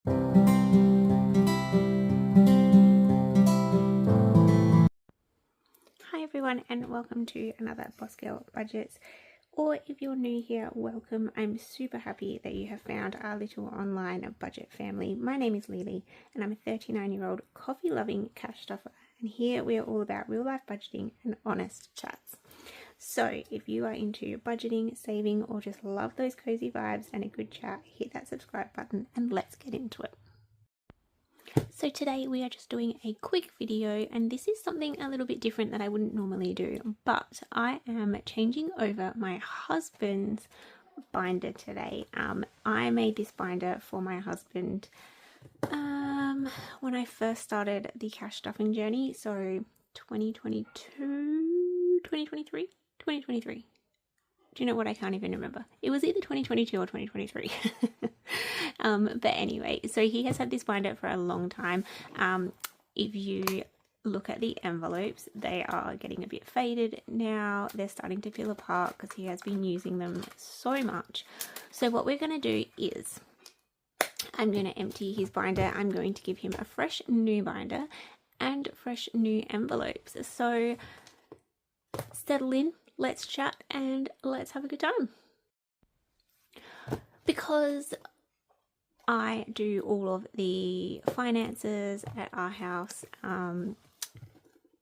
Hi everyone, and welcome to another Boss Girl Budgets, or if you're new here, welcome. I'm super happy that you have found our little online budget family. My name is Lili and I'm a 39-year-old coffee loving cash stuffer, and here we are all about real life budgeting and honest chats. So if you are into budgeting, saving, or just love those cozy vibes and a good chat, hit that subscribe button and let's get into it. So today we are just doing a quick video, and this is something a little bit different that I wouldn't normally do, but I am changing over my husband's binder today. I made this binder for my husband when I first started the cash stuffing journey, so 2023. Do you know what? I can't even remember. It was either 2022 or 2023. But anyway, so he has had this binder for a long time. If you look at the envelopes, they are getting a bit faded now. They're starting to peel apart because he has been using them so much. So what we're going to do is I'm going to empty his binder. I'm going to give him a fresh new binder and fresh new envelopes. So settle in. Let's chat and let's have a good time. Because I do all of the finances at our house,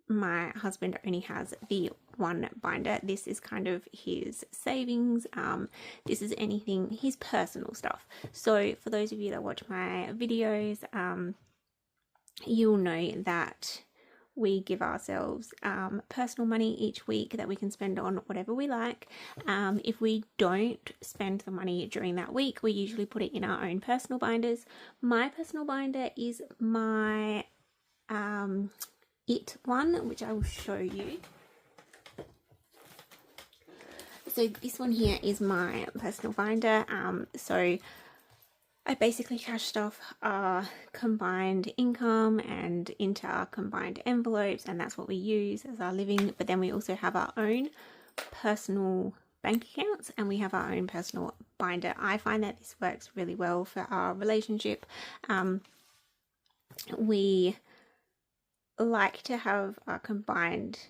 my husband only has the one binder. This is kind of his savings. This is anything, his personal stuff. So for those of you that watch my videos, you'll know that we give ourselves personal money each week that we can spend on whatever we like. If we don't spend the money during that week, we usually put it in our own personal binders. My personal binder is my It one, which I will show you. So this one here is my personal binder. So I basically cash stuff our combined income and into our combined envelopes, and that's what we use as our living. But then we also have our own personal bank accounts and we have our own personal binder. I find that this works really well for our relationship. We like to have our combined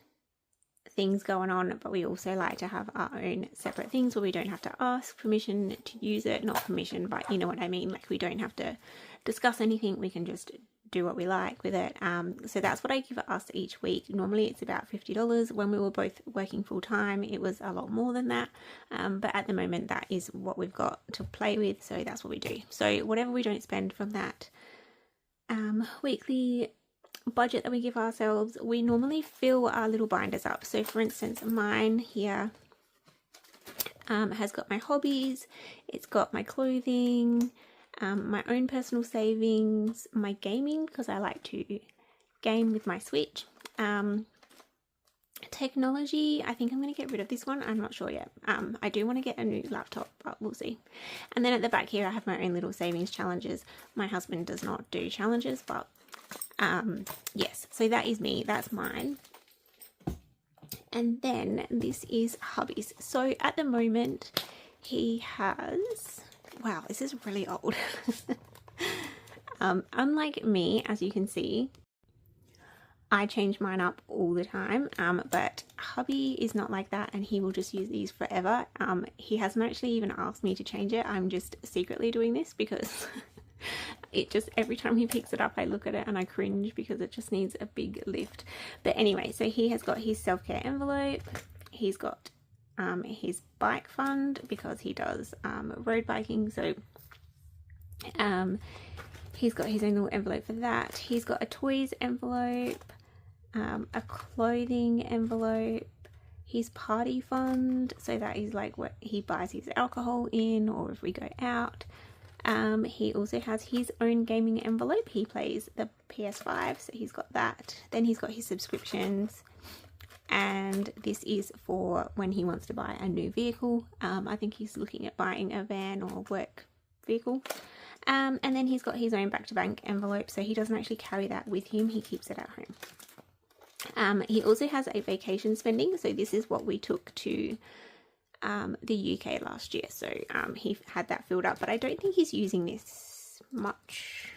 things going on, but we also like to have our own separate things where we don't have to ask permission to use it. Not permission, but you know what I mean, like we don't have to discuss anything, we can just do what we like with it. So that's what I give us each week. Normally it's about $50. When we were both working full time it was a lot more than that, but at the moment that is what we've got to play with, so that's what we do. So whatever we don't spend from that weekly budget that we give ourselves, we normally fill our little binders up. So for instance, mine here has got my hobbies, it's got my clothing, my own personal savings, my gaming because I like to game with my Switch, technology. I think I'm going to get rid of this one, I'm not sure yet. I do want to get a new laptop, but we'll see. And then at the back here I have my own little savings challenges. My husband does not do challenges, but yes, so that is me, that's mine. And then this is hubby's. So at the moment he has, wow, this is really old. Unlike me, as you can see, I change mine up all the time, but hubby is not like that and he will just use these forever. He hasn't actually even asked me to change it. I'm just secretly doing this because it just, every time he picks it up I look at it and I cringe because it just needs a big lift. But anyway, so he has got his self-care envelope, he's got his bike fund because he does road biking, so he's got his own little envelope for that. He's got a toys envelope, a clothing envelope, his party fund, so that is like what he buys his alcohol in or if we go out. He also has his own gaming envelope. He plays the PS5, so he's got that. Then he's got his subscriptions, and this is for when he wants to buy a new vehicle. I think he's looking at buying a van or work vehicle. And then he's got his own back-to-bank envelope, so he doesn't actually carry that with him, he keeps it at home. He also has a vacation spending, so this is what we took to the UK last year, so he had that filled up, but I don't think he's using this much.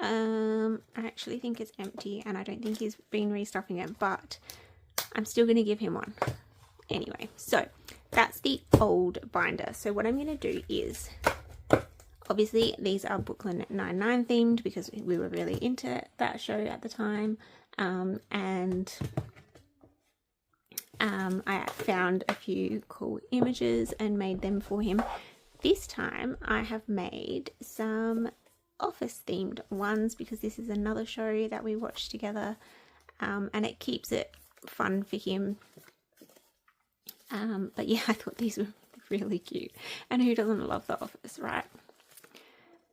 I actually think it's empty and I don't think he's been restuffing it, but I'm still going to give him one. Anyway, so that's the old binder. So what I'm going to do is, obviously these are Brooklyn Nine-Nine themed because we were really into that show at the time. I found a few cool images and made them for him. This time I have made some Office themed ones because this is another show that we watched together, and it keeps it fun for him. But yeah, I thought these were really cute, and who doesn't love The Office, right?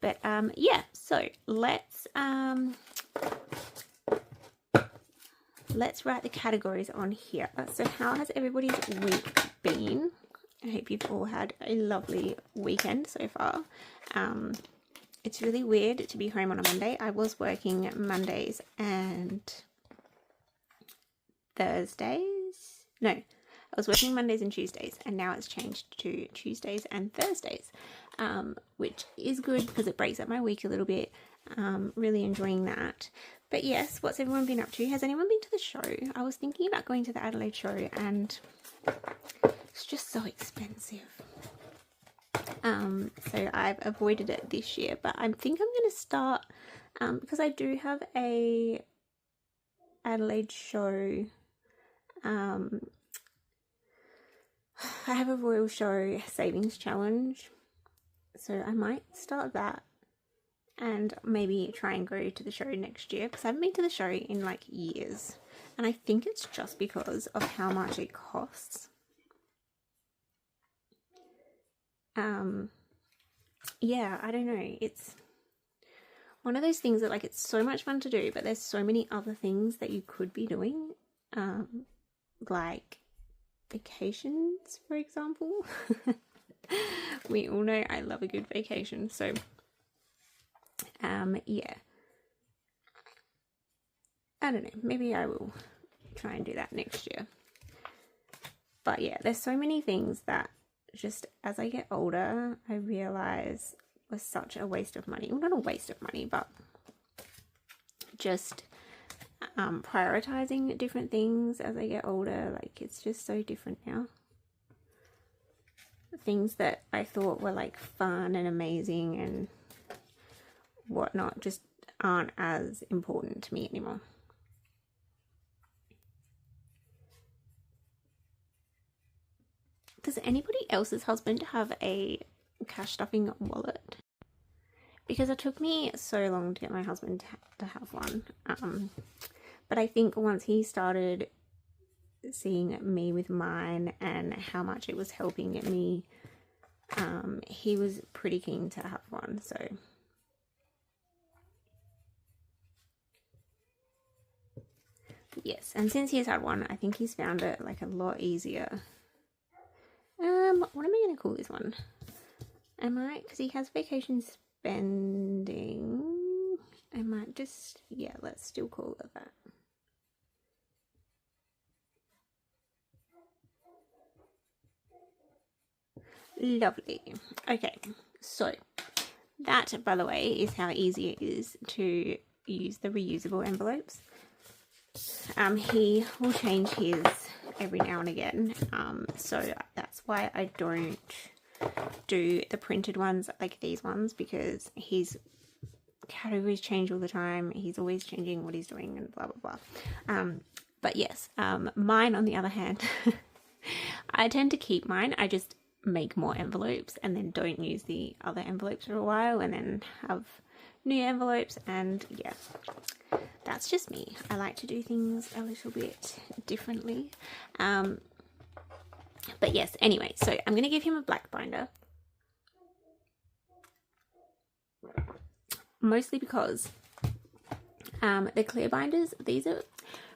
But yeah, so let's write the categories on here. So how has everybody's week been? I hope you've all had a lovely weekend so far. It's really weird to be home on a Monday. I was working Mondays and Thursdays. No, I was working Mondays and Tuesdays, and now it's changed to Tuesdays and Thursdays, which is good because it breaks up my week a little bit. Really enjoying that. But yes, what's everyone been up to? Has anyone been to the show? I was thinking about going to the Adelaide show and it's just so expensive. So I've avoided it this year, but I think I'm going to start, because I do have a Adelaide show. I have a Royal Show Savings Challenge, so I might start that and maybe try and go to the show next year, because I haven't been to the show in like years, and I think it's just because of how much it costs. Yeah, I don't know, it's one of those things that like it's so much fun to do, but there's so many other things that you could be doing, like vacations, for example. We all know I love a good vacation, so yeah, I don't know, maybe I will try and do that next year. But yeah, there's so many things that just as I get older I realize was such a waste of money. Well, not a waste of money, but just prioritizing different things as I get older. Like, it's just so different now. Things that I thought were like fun and amazing and whatnot just aren't as important to me anymore. Does anybody else's husband have a cash stuffing wallet? Because it took me so long to get my husband to have one. But I think once he started seeing me with mine and how much it was helping me, he was pretty keen to have one. So yes, and since he's had one, I think he's found it like a lot easier. What am I going to call this one? Because he has vacation spending, I might just, yeah, let's still call it that. Lovely. Okay, so that, by the way, is how easy it is to use the reusable envelopes. He will change his every now and again, so that's why I don't do the printed ones like these ones, because his categories change all the time. He's always changing what he's doing and blah blah blah. But yes, mine on the other hand, I tend to keep mine. I just make more envelopes and then don't use the other envelopes for a while and then have new envelopes, and yeah, that's just me. I like to do things a little bit differently. But yes, anyway, so I'm going to give him a black binder. Mostly because the clear binders, these are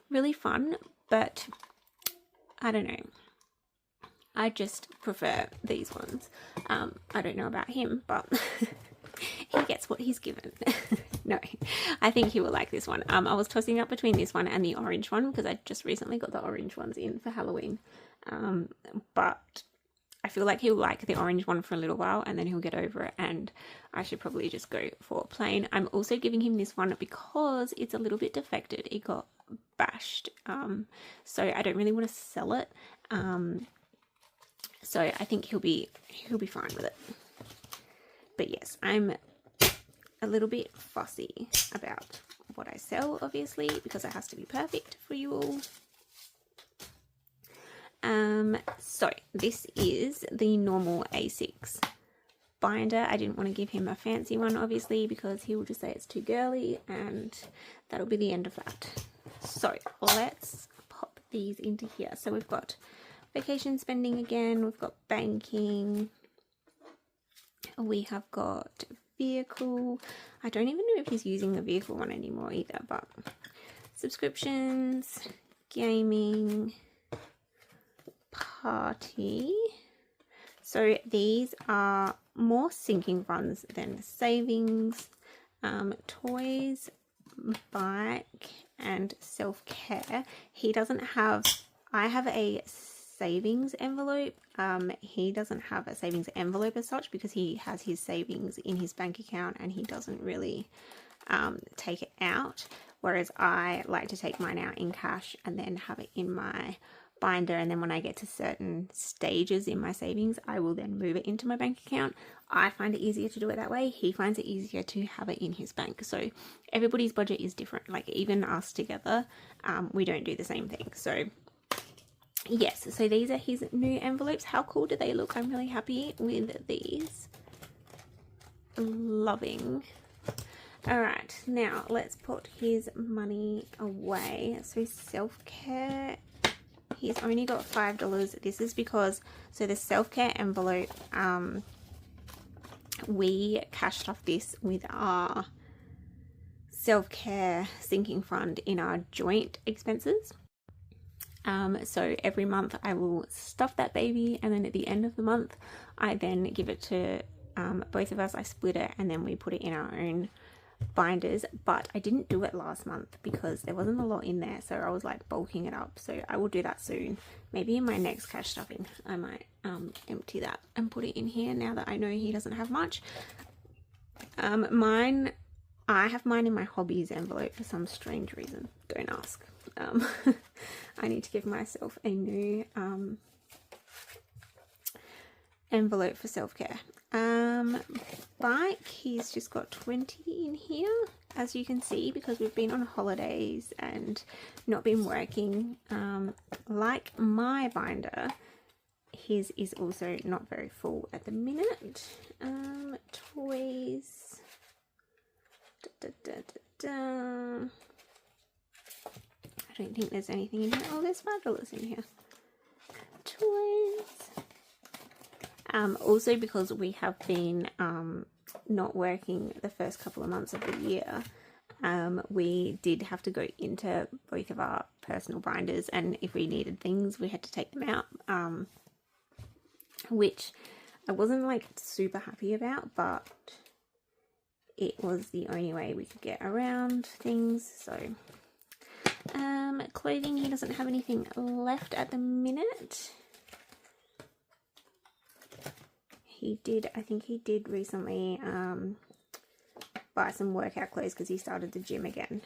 really fun, but I don't know. I just prefer these ones. I don't know about him, but he gets what he's given. No, I think he will like this one. I was tossing up between this one and the orange one because I just recently got the orange ones in for Halloween. But I feel like he'll like the orange one for a little while and then he'll get over it, and I should probably just go for plain. I'm also giving him this one because it's a little bit defected. It got bashed, so I don't really want to sell it. So I think he'll be fine with it. But yes, I'm a little bit fussy about what I sell, obviously, because it has to be perfect for you all. So this is the normal A6 binder. I didn't want to give him a fancy one, obviously, because he will just say it's too girly, and that'll be the end of that. So let's pop these into here. So we've got vacation spending again, we've got banking, we have got vehicle. I don't even know if he's using the vehicle one anymore either, but subscriptions, gaming, party. So these are more sinking funds than savings. Toys, bike, and self-care. He doesn't have, I have a savings envelope. He doesn't have a savings envelope as such because he has his savings in his bank account and he doesn't really take it out, whereas I like to take mine out in cash and then have it in my binder, and then when I get to certain stages in my savings I will then move it into my bank account. I find it easier to do it that way. He finds it easier to have it in his bank. So everybody's budget is different. Like even us together, we don't do the same thing. So yes, so these are his new envelopes. How cool do they look? I'm really happy with these. Loving. All right, now let's put his money away. So self-care, he's only got $5. This is because, so the self-care envelope, we cashed off this with our self-care sinking fund in our joint expenses. So every month I will stuff that baby, and then at the end of the month I then give it to both of us. I split it and then we put it in our own binders, but I didn't do it last month because there wasn't a lot in there, so I was like bulking it up. So I will do that soon. Maybe in my next cash stuffing I might empty that and put it in here now that I know he doesn't have much. I have mine in my hobbies envelope for some strange reason. Don't ask. I need to give myself a new envelope for self-care. Bike, he's just got 20 in here, as you can see, because we've been on holidays and not been working. Like my binder, his is also not very full at the minute. Toys. I don't think there's anything in here. Oh, there's $5 in here. Toys. Also because we have been not working the first couple of months of the year, we did have to go into both of our personal binders, and if we needed things we had to take them out, which I wasn't like super happy about, but it was the only way we could get around things. So clothing, he doesn't have anything left at the minute. He did, I think he did recently buy some workout clothes because he started the gym again.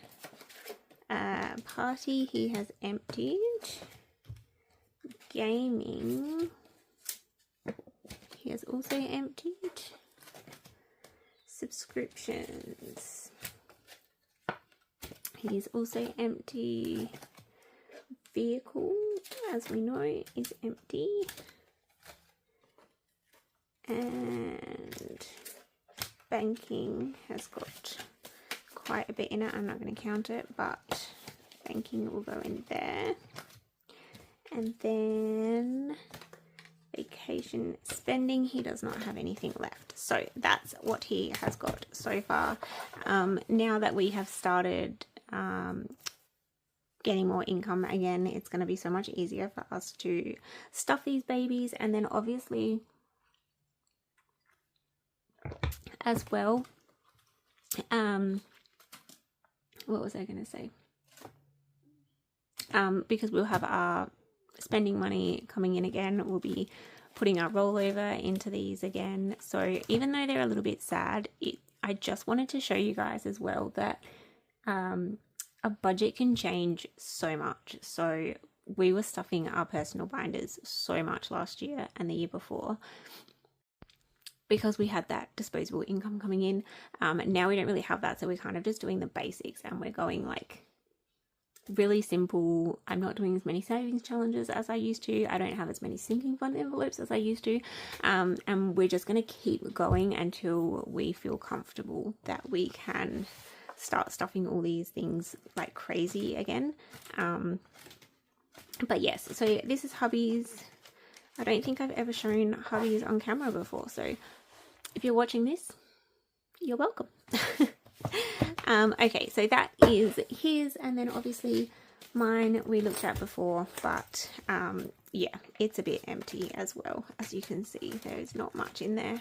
Party, he has emptied. Gaming, he has also emptied. Subscriptions, he's also empty. Vehicle, as we know, is empty. And banking has got quite a bit in it. I'm not going to count it, but banking will go in there. And then vacation spending, he does not have anything left. So that's what he has got so far. Now that we have started getting more income again, it's going to be so much easier for us to stuff these babies. And then obviously as well, what was I going to say? Because we'll have our spending money coming in again, we'll be putting our rollover into these again. So even though they're a little bit sad, I just wanted to show you guys as well that a budget can change so much. So we were stuffing our personal binders so much last year and the year before because we had that disposable income coming in. Now we don't really have that, so we're kind of just doing the basics and we're going like really simple. I'm not doing as many savings challenges as I used to. I don't have as many sinking fund envelopes as I used to. And we're just going to keep going until we feel comfortable that we can start stuffing all these things like crazy again. But yes, so this is Hubby's. I don't think I've ever shown Hubby's on camera before, so if you're watching this, you're welcome. Okay, so that is his, and then obviously mine we looked at before, but yeah, it's a bit empty as well. As you can see, there's not much in there,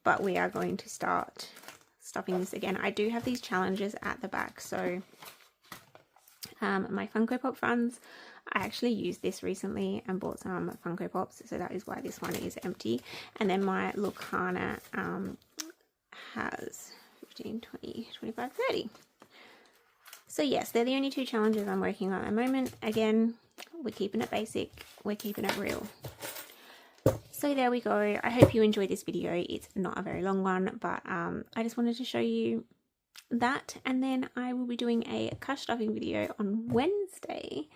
but we are going to start stuffing this again. I do have these challenges at the back, so my Funko Pop funds, I actually used this recently and bought some Funko Pops, so that is why this one is empty. And then my Lucana has 15, 20, 25, 30. So yes, they're the only two challenges I'm working on at the moment. Again, we're keeping it basic, we're keeping it real. So there we go. I hope you enjoyed this video. It's not a very long one, but I just wanted to show you that, and then I will be doing a cash stuffing video on Wednesday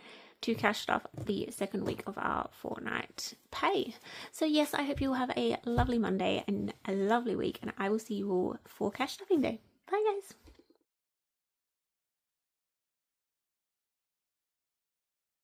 to cash stuff the second week of our fortnight pay. So yes, I hope you will have a lovely Monday and a lovely week, and I will see you all for cash stuffing day. Bye guys.